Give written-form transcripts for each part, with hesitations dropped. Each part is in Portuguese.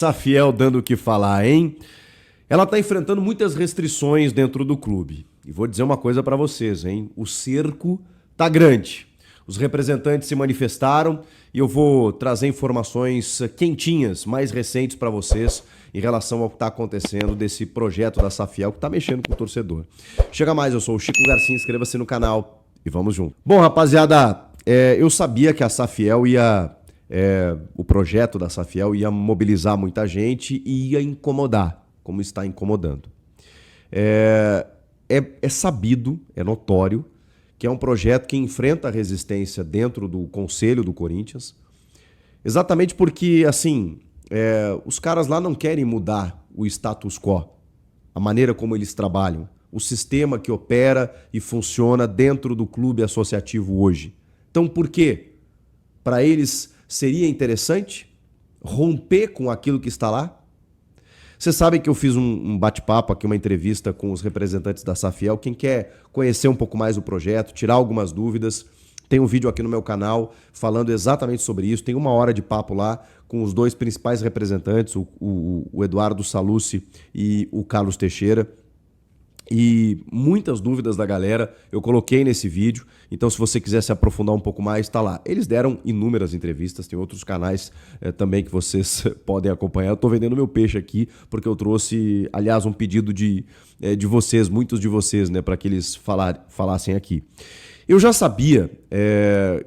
Safiel dando o que falar, hein? Ela está enfrentando muitas restrições dentro do clube. E vou dizer uma coisa para vocês, hein? O cerco tá grande. Os representantes se manifestaram e eu vou trazer informações quentinhas, mais recentes para vocês em relação ao que está acontecendo desse projeto da Safiel que está mexendo com o torcedor. Chega mais, eu sou o Chico Garcia, inscreva-se no canal e vamos junto. Bom, rapaziada, eu sabia que a Safiel o projeto da Safiel ia mobilizar muita gente e ia incomodar, como está incomodando. É sabido, é notório, que é um projeto que enfrenta a resistência dentro do Conselho do Corinthians, exatamente porque, assim, os caras lá não querem mudar o status quo, a maneira como eles trabalham, o sistema que opera e funciona dentro do clube associativo hoje. Então, por quê? Para eles seria interessante romper com aquilo que está lá? Vocês sabem que eu fiz um bate-papo aqui, uma entrevista com os representantes da Safiel. Quem quer conhecer um pouco mais o projeto, tirar algumas dúvidas, tem um vídeo aqui no meu canal falando exatamente sobre isso. Tem 1 hora de papo lá com os dois principais representantes, o Eduardo Salucci e o Carlos Teixeira. E muitas dúvidas da galera eu coloquei nesse vídeo, então se você quiser se aprofundar um pouco mais, está lá. Eles deram inúmeras entrevistas, tem outros canais também que vocês podem acompanhar. Eu estou vendendo meu peixe aqui porque eu trouxe, aliás, um pedido de vocês, muitos de vocês, né, para que eles falassem aqui. Eu já sabia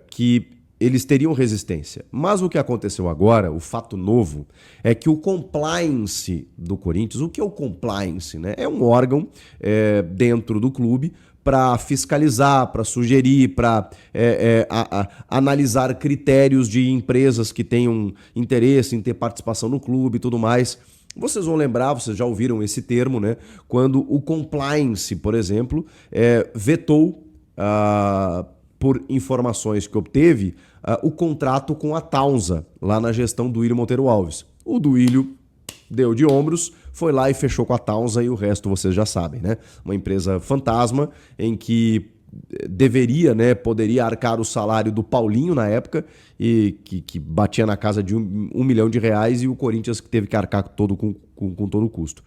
que eles teriam resistência. Mas o que aconteceu agora, o fato novo, é que o compliance do Corinthians, o que é o compliance, né? É um órgão dentro do clube para fiscalizar, para sugerir, para analisar critérios de empresas que tenham interesse em ter participação no clube e tudo mais. Vocês vão lembrar, vocês já ouviram esse termo, né? Quando o compliance, por exemplo, vetou por informações que obteve, o contrato com a Taunza, lá na gestão do Duílio Monteiro Alves. O Duílio deu de ombros, foi lá e fechou com a Taunza e o resto vocês já sabem, né? Uma empresa fantasma em que deveria, né, poderia arcar o salário do Paulinho na época e que batia na casa de um milhão de reais e o Corinthians que teve que arcar com todo o custo.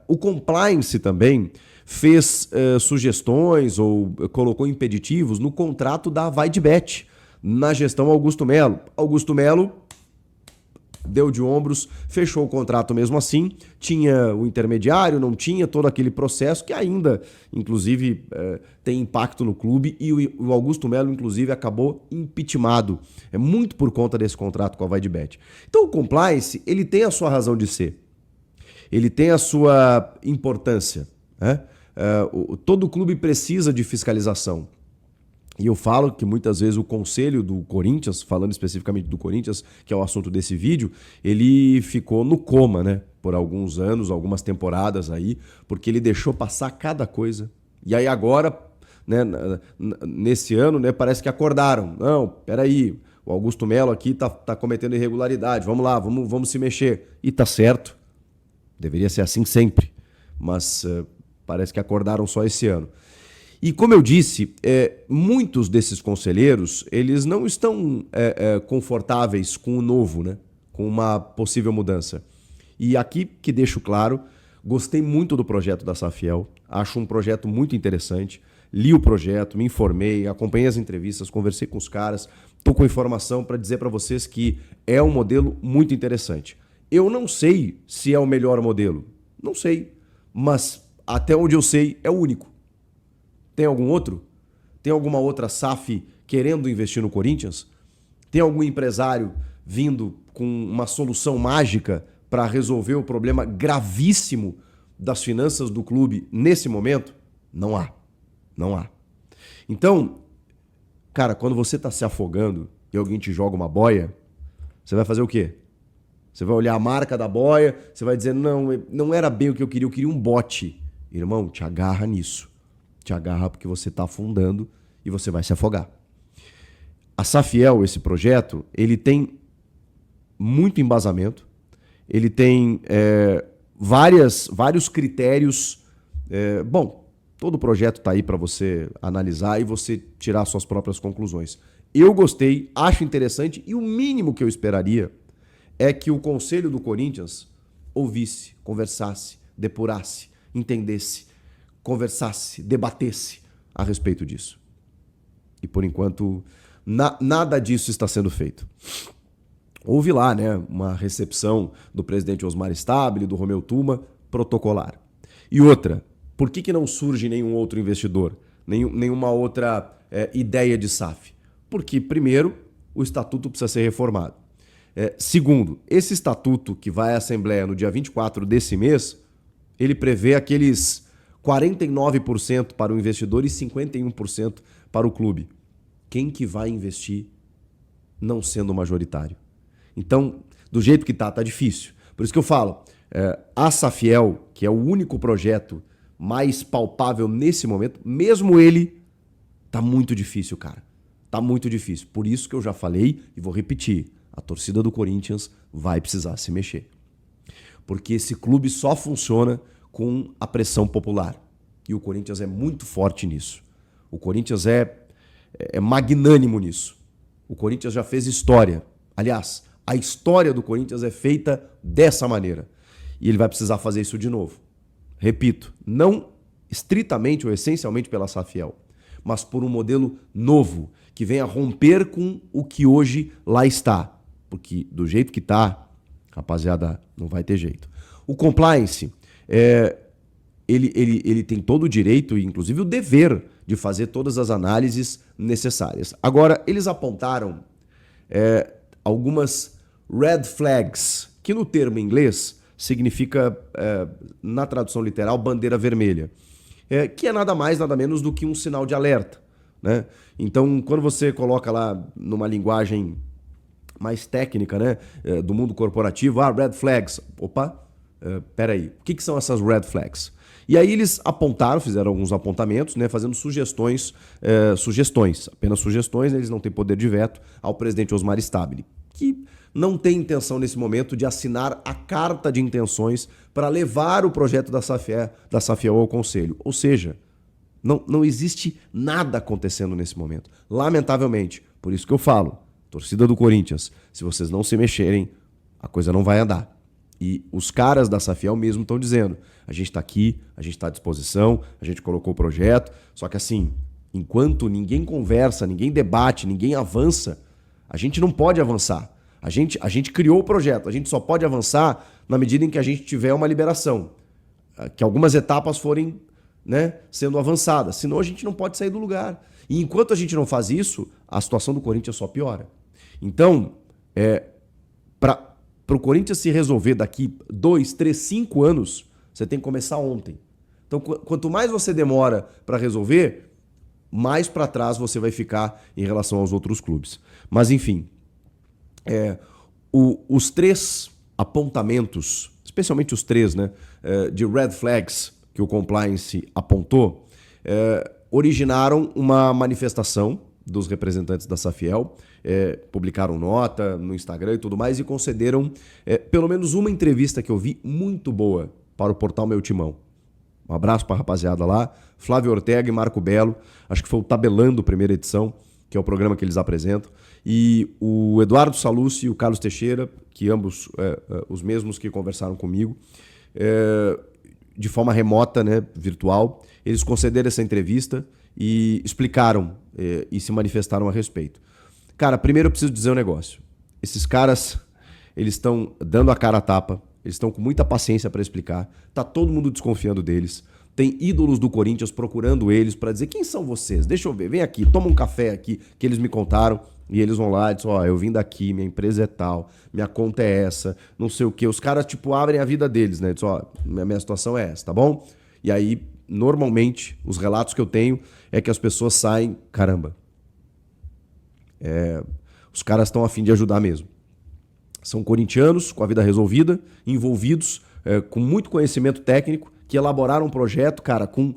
O compliance também fez sugestões ou colocou impeditivos no contrato da Vaidbet, na gestão Augusto Melo. Augusto Melo deu de ombros, fechou o contrato mesmo assim, tinha o intermediário, não tinha todo aquele processo que ainda, inclusive, tem impacto no clube e o Augusto Melo, inclusive, acabou impeachmentado. É muito por conta desse contrato com a Vaidbet. Então o compliance, ele tem a sua razão de ser, ele tem a sua importância, né? Todo clube precisa de fiscalização. E eu falo que muitas vezes o conselho do Corinthians, falando especificamente do Corinthians, que é o assunto desse vídeo, ele ficou no coma, né? Por alguns anos, algumas temporadas aí, porque ele deixou passar cada coisa. E aí agora, né, nesse ano, né, parece que acordaram. Não, peraí, o Augusto Melo aqui tá cometendo irregularidade, vamos lá, vamos se mexer. E tá certo, deveria ser assim sempre, mas parece que acordaram só esse ano. E como eu disse, muitos desses conselheiros, eles não estão confortáveis com o novo, né? Com uma possível mudança. E aqui que deixo claro, gostei muito do projeto da Safiel, acho um projeto muito interessante, li o projeto, me informei, acompanhei as entrevistas, conversei com os caras, estou com informação para dizer para vocês que é um modelo muito interessante. Eu não sei se é o melhor modelo, não sei, mas até onde eu sei é o único. Tem algum outro? Tem alguma outra SAF querendo investir no Corinthians? Tem algum empresário vindo com uma solução mágica para resolver o problema gravíssimo das finanças do clube nesse momento? Não há. Não há. Então, cara, quando você está se afogando e alguém te joga uma boia, você vai fazer o quê? Você vai olhar a marca da boia, você vai dizer, não era bem o que eu queria um bote. Irmão, te agarra nisso. Te agarra porque você está afundando e você vai se afogar. A Safiel, esse projeto, ele tem muito embasamento, ele tem vários critérios. Bom, todo projeto está aí para você analisar e você tirar suas próprias conclusões. Eu gostei, acho interessante e o mínimo que eu esperaria é que o conselho do Corinthians ouvisse, conversasse, depurasse, entendesse, conversasse, debatesse a respeito disso. E por enquanto, nada disso está sendo feito. Houve lá, né, uma recepção do presidente Osmar Stabile, do Romeu Tuma, protocolar. E outra, por que não surge nenhum outro investidor, nenhuma outra ideia de SAF? Porque, primeiro, o estatuto precisa ser reformado. Segundo, esse estatuto que vai à Assembleia no dia 24 desse mês, ele prevê aqueles 49% para o investidor e 51% para o clube. Quem que vai investir não sendo majoritário? Então, do jeito que tá difícil. Por isso que eu falo, a Safiel, que é o único projeto mais palpável nesse momento, mesmo ele, tá muito difícil, cara. Tá muito difícil. Por isso que eu já falei e vou repetir, a torcida do Corinthians vai precisar se mexer. Porque esse clube só funciona com a pressão popular. E o Corinthians é muito forte nisso. O Corinthians é magnânimo nisso. O Corinthians já fez história. Aliás, a história do Corinthians é feita dessa maneira. E ele vai precisar fazer isso de novo. Repito, não estritamente ou essencialmente pela Safiel, mas por um modelo novo, que venha romper com o que hoje lá está. Porque do jeito que está, rapaziada, não vai ter jeito. O compliance, ele tem todo o direito, inclusive o dever, de fazer todas as análises necessárias. Agora, eles apontaram algumas red flags, que no termo inglês significa, na tradução literal, bandeira vermelha, que é nada mais, nada menos do que um sinal de alerta, né? Então, quando você coloca lá numa linguagem mais técnica, né, do mundo corporativo, red flags, opa, peraí, o que são essas red flags? E aí eles apontaram, fizeram alguns apontamentos, né, fazendo sugestões, apenas sugestões, eles não têm poder de veto ao presidente Osmar Stabile, que não tem intenção nesse momento de assinar a carta de intenções para levar o projeto da Safiel ao Conselho. Ou seja, não existe nada acontecendo nesse momento. Lamentavelmente, por isso que eu falo, torcida do Corinthians, se vocês não se mexerem, a coisa não vai andar. E os caras da Safiel mesmo estão dizendo, a gente está aqui, a gente está à disposição, a gente colocou o projeto, só que assim, enquanto ninguém conversa, ninguém debate, ninguém avança, a gente não pode avançar. A gente criou o projeto, a gente só pode avançar na medida em que a gente tiver uma liberação, que algumas etapas forem, né, sendo avançadas, senão a gente não pode sair do lugar. E enquanto a gente não faz isso, a situação do Corinthians só piora. Então, para o Corinthians se resolver daqui 2, 3, 5 anos, você tem que começar ontem. Então, quanto mais você demora para resolver, mais para trás você vai ficar em relação aos outros clubes. Mas, enfim, os 3 apontamentos, especialmente os 3, né, de red flags que o compliance apontou, originaram uma manifestação dos representantes da Safiel, publicaram nota no Instagram e tudo mais e concederam pelo menos uma entrevista que eu vi muito boa para o portal Meu Timão. Um abraço para a rapaziada lá, Flávio Ortega e Marco Belo, acho que foi o Tabelando, primeira edição, que é o programa que eles apresentam, e o Eduardo Salucci e o Carlos Teixeira, que ambos os mesmos que conversaram comigo, de forma remota, né, virtual, eles concederam essa entrevista e explicaram e se manifestaram a respeito. Cara, primeiro eu preciso dizer um negócio. Esses caras, eles estão dando a cara a tapa, eles estão com muita paciência para explicar, tá todo mundo desconfiando deles, tem ídolos do Corinthians procurando eles para dizer, quem são vocês? Deixa eu ver, vem aqui, toma um café aqui, que eles me contaram, e eles vão lá e dizem, eu vim daqui, minha empresa é tal, minha conta é essa, não sei o quê. Os caras, abrem a vida deles, né? Dizem, minha situação é essa, tá bom? E aí, normalmente, os relatos que eu tenho é que as pessoas saem, caramba, os caras estão a fim de ajudar mesmo. São corintianos com a vida resolvida, envolvidos, com muito conhecimento técnico, que elaboraram um projeto, cara, com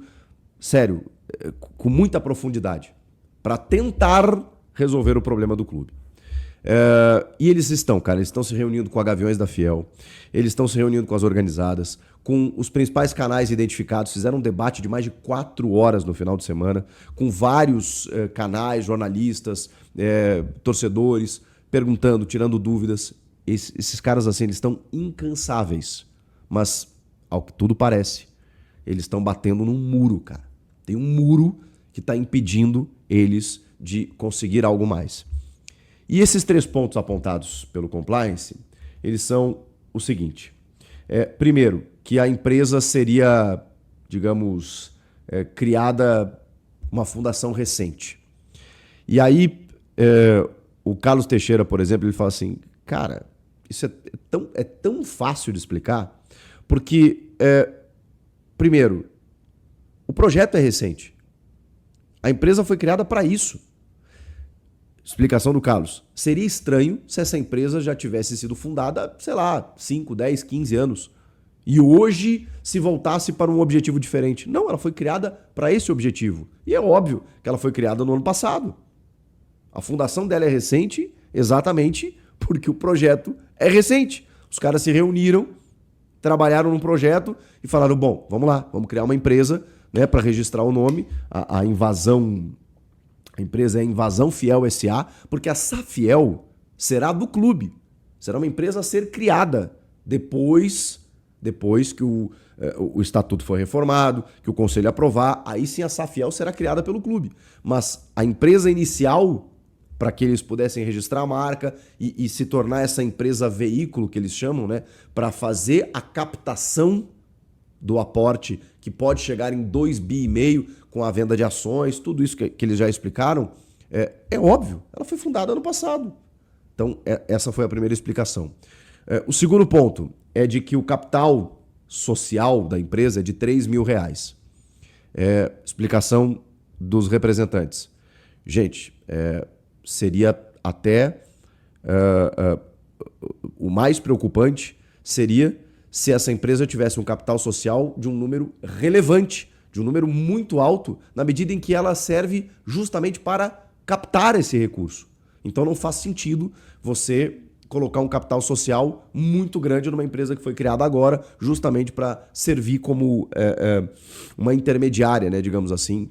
muita profundidade, para tentar resolver o problema do clube. E eles estão se reunindo com a Gaviões da Fiel, eles estão se reunindo com as organizadas, com os principais canais identificados, fizeram um debate de mais de 4 horas no final de semana, com vários canais, jornalistas, torcedores, perguntando, tirando dúvidas. esses caras assim, eles estão incansáveis. Mas, ao que tudo parece, eles estão batendo num muro, cara. Tem um muro que está impedindo eles de conseguir algo mais. E esses 3 pontos apontados pelo compliance, eles são o seguinte. Primeiro, que a empresa seria, digamos, criada uma fundação recente. E aí, o Carlos Teixeira, por exemplo, ele fala assim, cara, isso é tão fácil de explicar, porque, primeiro, o projeto é recente. A empresa foi criada para isso. Explicação do Carlos. Seria estranho se essa empresa já tivesse sido fundada, sei lá, 5, 10, 15 anos. E hoje se voltasse para um objetivo diferente. Não, ela foi criada para esse objetivo. E é óbvio que ela foi criada no ano passado. A fundação dela é recente exatamente porque o projeto é recente. Os caras se reuniram, trabalharam num projeto e falaram, bom, vamos lá, vamos criar uma empresa, né, para registrar o nome, a Invasão... A empresa é Invasão Fiel S.A., porque a Safiel será do clube. Será uma empresa a ser criada depois que o estatuto for reformado, que o conselho aprovar. Aí sim a Safiel será criada pelo clube. Mas a empresa inicial, para que eles pudessem registrar a marca e se tornar essa empresa veículo que eles chamam, né, para fazer a captação do aporte, que pode chegar em 2,5 bi com a venda de ações, tudo isso que eles já explicaram, é óbvio, ela foi fundada ano passado. Então, essa foi a primeira explicação. O segundo ponto é de que o capital social da empresa é de R$3 mil. Explicação dos representantes. Gente, seria até... o mais preocupante seria se essa empresa tivesse um capital social de um número relevante, de um número muito alto, na medida em que ela serve justamente para captar esse recurso. Então não faz sentido você colocar um capital social muito grande numa empresa que foi criada agora, justamente para servir como uma intermediária, né, digamos assim,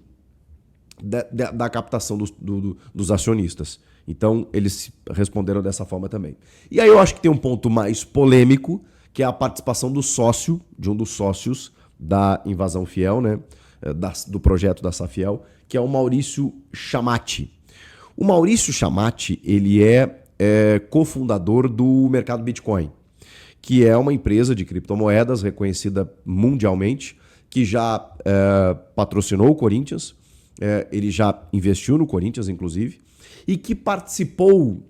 da captação dos acionistas. Então eles responderam dessa forma também. E aí eu acho que tem um ponto mais polêmico, que é a participação do sócio, de um dos sócios da Invasão Fiel, né, do projeto da Safiel, que é o Maurício Chamati. O Maurício Chamati, ele é cofundador do mercado Bitcoin, que é uma empresa de criptomoedas reconhecida mundialmente, que já patrocinou o Corinthians, ele já investiu no Corinthians, inclusive, e que participou,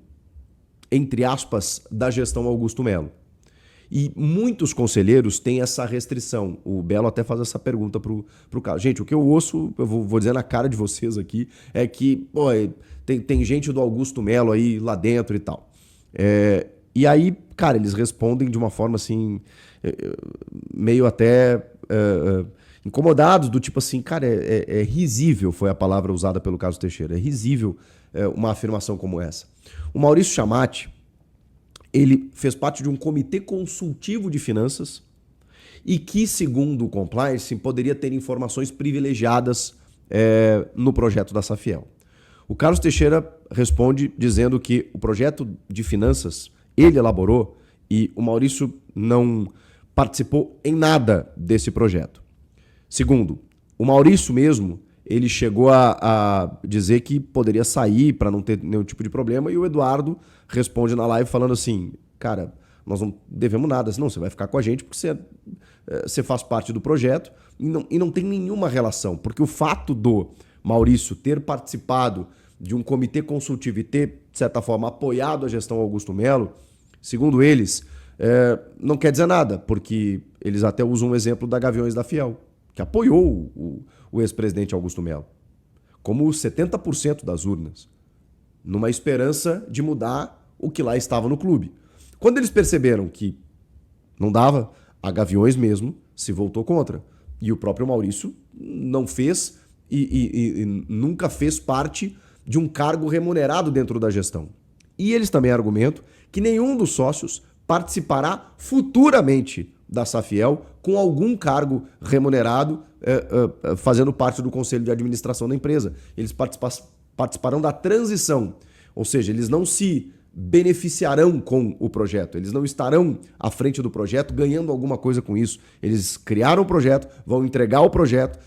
entre aspas, da gestão Augusto Melo. E muitos conselheiros têm essa restrição. O Belo até faz essa pergunta pro Carlos. Gente, o que eu ouço, eu vou dizer na cara de vocês aqui, é que tem gente do Augusto Melo aí lá dentro e tal. E aí, cara, eles respondem de uma forma assim, meio até incomodados, do tipo assim, cara, é risível, foi a palavra usada pelo Carlos Teixeira, é risível uma afirmação como essa. O Maurício Chamati, ele fez parte de um comitê consultivo de finanças e que, segundo o compliance, poderia ter informações privilegiadas no projeto da Safiel. O Carlos Teixeira responde dizendo que o projeto de finanças ele elaborou e o Maurício não participou em nada desse projeto. Segundo, o Maurício mesmo, ele chegou a dizer que poderia sair para não ter nenhum tipo de problema e o Eduardo responde na live falando assim, cara, nós não devemos nada, senão você vai ficar com a gente porque você faz parte do projeto e não tem nenhuma relação, porque o fato do Maurício ter participado de um comitê consultivo e ter, de certa forma, apoiado a gestão Augusto Melo, segundo eles, não quer dizer nada, porque eles até usam um exemplo da Gaviões da Fiel, que apoiou o ex-presidente Augusto Melo, como 70% das urnas, numa esperança de mudar o que lá estava no clube. Quando eles perceberam que não dava, a Gaviões mesmo se voltou contra. E o próprio Maurício não fez e nunca fez parte de um cargo remunerado dentro da gestão. E eles também argumentam que nenhum dos sócios participará futuramente da Safiel com algum cargo remunerado fazendo parte do conselho de administração da empresa. Eles participarão da transição, ou seja, eles não se beneficiarão com o projeto. Eles não estarão à frente do projeto ganhando alguma coisa com isso. Eles criaram o projeto, vão entregar o projeto,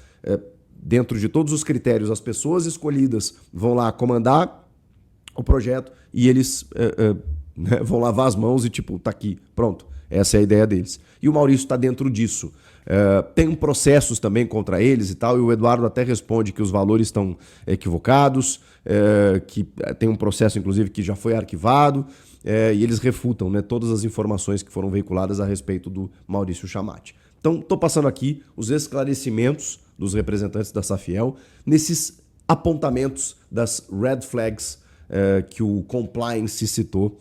dentro de todos os critérios, as pessoas escolhidas vão lá comandar o projeto e eles vão lavar as mãos e tipo, tá aqui, pronto. Essa é a ideia deles. E o Maurício está dentro disso. Tem processos também contra eles e tal, e o Eduardo até responde que os valores estão equivocados, que tem um processo, inclusive, que já foi arquivado, e eles refutam, né, todas as informações que foram veiculadas a respeito do Maurício Chamati. Então, estou passando aqui os esclarecimentos dos representantes da Safiel nesses apontamentos das red flags que o compliance citou,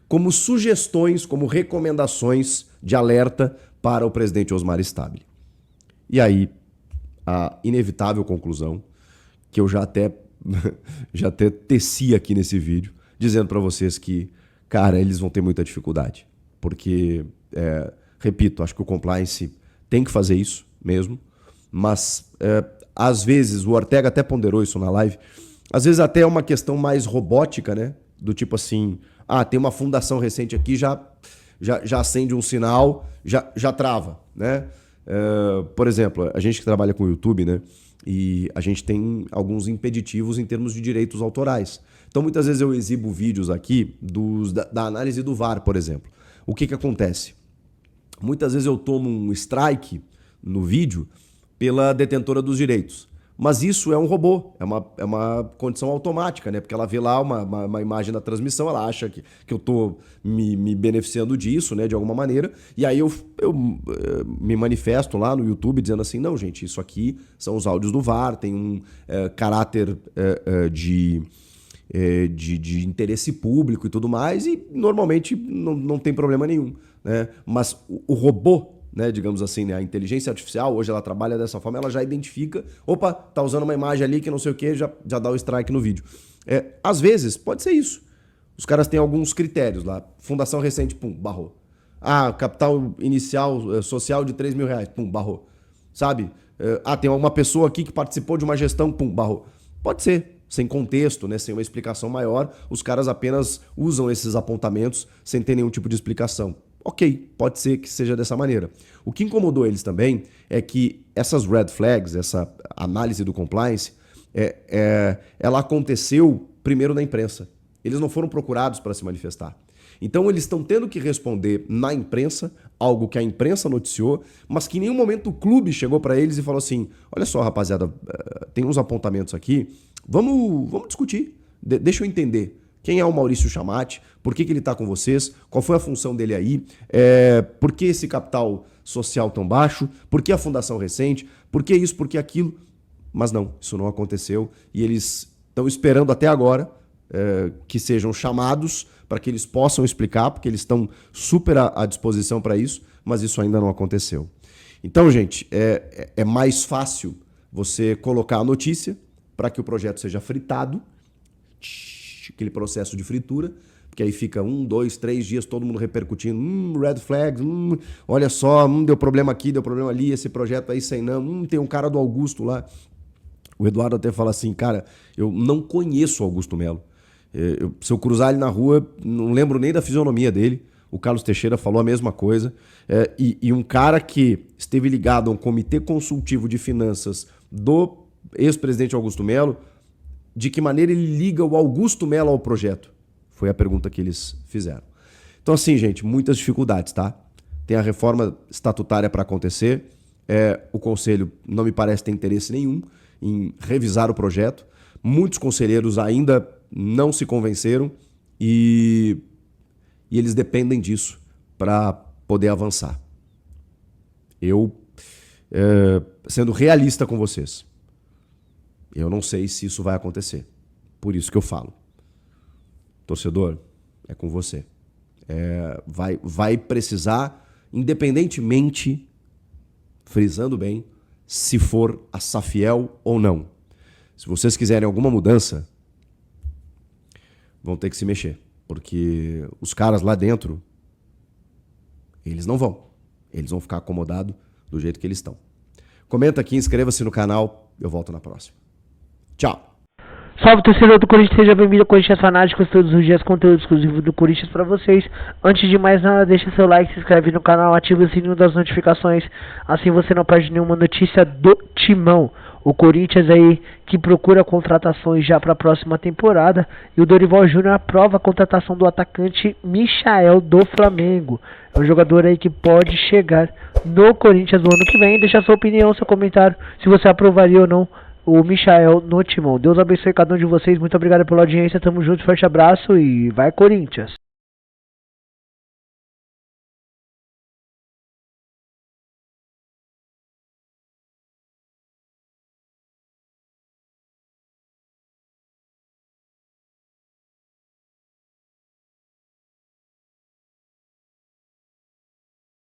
como sugestões, como recomendações de alerta para o presidente Osmar Stabile. E aí, a inevitável conclusão, que eu já até teci aqui nesse vídeo, dizendo para vocês que, cara, eles vão ter muita dificuldade. Porque, repito, acho que o compliance tem que fazer isso mesmo, mas às vezes, o Ortega até ponderou isso na live, às vezes até é uma questão mais robótica, né? Do tipo assim, tem uma fundação recente aqui, já acende um sinal, já trava, né? Por exemplo, a gente que trabalha com o YouTube, né? E a gente tem alguns impeditivos em termos de direitos autorais. Então, muitas vezes eu exibo vídeos aqui da análise do VAR, por exemplo. O que acontece? Muitas vezes eu tomo um strike no vídeo pela detentora dos direitos. Mas isso é um robô, é uma condição automática, né? Porque ela vê lá uma imagem da transmissão, ela acha que eu estou me beneficiando disso, né? De alguma maneira. E aí eu me manifesto lá no YouTube dizendo assim, não, gente, isso aqui são os áudios do VAR, tem um caráter de interesse público e tudo mais, e normalmente não tem problema nenhum, né? Mas o robô, né, digamos assim, né, a inteligência artificial, hoje ela trabalha dessa forma, ela já identifica, opa, tá usando uma imagem ali que não sei o que, já dá o strike no vídeo. Às vezes, pode ser isso. Os caras têm alguns critérios lá. Fundação recente, pum, barrou. Capital inicial social de 3 mil reais, pum, barrou. Sabe? Tem alguma pessoa aqui que participou de uma gestão, pum, barrou. Pode ser. Sem contexto, né, sem uma explicação maior, os caras apenas usam esses apontamentos sem ter nenhum tipo de explicação. Ok, pode ser que seja dessa maneira. O que incomodou eles também é que essas red flags, essa análise do compliance, ela aconteceu primeiro na imprensa. Eles não foram procurados para se manifestar. Então eles estão tendo que responder na imprensa, algo que a imprensa noticiou, mas que em nenhum momento o clube chegou para eles e falou assim, olha só, rapaziada, tem uns apontamentos aqui, vamos discutir, deixa eu entender. Quem é o Maurício Chamati? Por que ele está com vocês? Qual foi a função dele aí? Por que esse capital social tão baixo? Por que a fundação recente? Por que isso? Por que aquilo? Mas não, isso não aconteceu e eles estão esperando até agora que sejam chamados para que eles possam explicar, porque eles estão super à disposição para isso, mas isso ainda não aconteceu. Então, gente, é mais fácil você colocar a notícia para que o projeto seja fritado, aquele processo de fritura, porque aí fica 1, 2, 3 dias todo mundo repercutindo, red flags, olha só, deu problema aqui, deu problema ali, esse projeto aí sem não, tem um cara do Augusto lá. O Eduardo até fala assim, cara, eu não conheço o Augusto Melo. Se eu cruzar ele na rua, não lembro nem da fisionomia dele. O Carlos Teixeira falou a mesma coisa. E um cara que esteve ligado a um comitê consultivo de finanças do ex-presidente Augusto Melo, de que maneira ele liga o Augusto Melo ao projeto? Foi a pergunta que eles fizeram. Então assim, gente, muitas dificuldades, tá? Tem a reforma estatutária para acontecer. O Conselho não me parece ter interesse nenhum em revisar o projeto. Muitos conselheiros ainda não se convenceram e eles dependem disso para poder avançar. Eu, sendo realista com vocês, eu não sei se isso vai acontecer. Por isso que eu falo. Torcedor, é com você. Vai precisar, independentemente, frisando bem, se for a Safiel ou não. Se vocês quiserem alguma mudança, vão ter que se mexer. Porque os caras lá dentro, eles não vão. Eles vão ficar acomodados do jeito que eles estão. Comenta aqui, inscreva-se no canal. Eu volto na próxima. Tchau. Salve, torcedor do Corinthians, seja bem-vindo ao Corinthians Fanáticos, todos os dias conteúdo exclusivo do Corinthians pra vocês. Antes de mais nada, deixa seu like, se inscreve no canal, ativa o sininho das notificações, assim você não perde nenhuma notícia do Timão. O Corinthians aí que procura contratações já para a próxima temporada, e o Dorival Júnior aprova a contratação do atacante Michael do Flamengo. É um jogador aí que pode chegar no Corinthians no ano que vem. Deixa sua opinião, seu comentário, se você aprovaria ou não o Michael no Timão. Deus abençoe cada um de vocês. Muito obrigado pela audiência. Tamo junto. Forte abraço e vai Corinthians.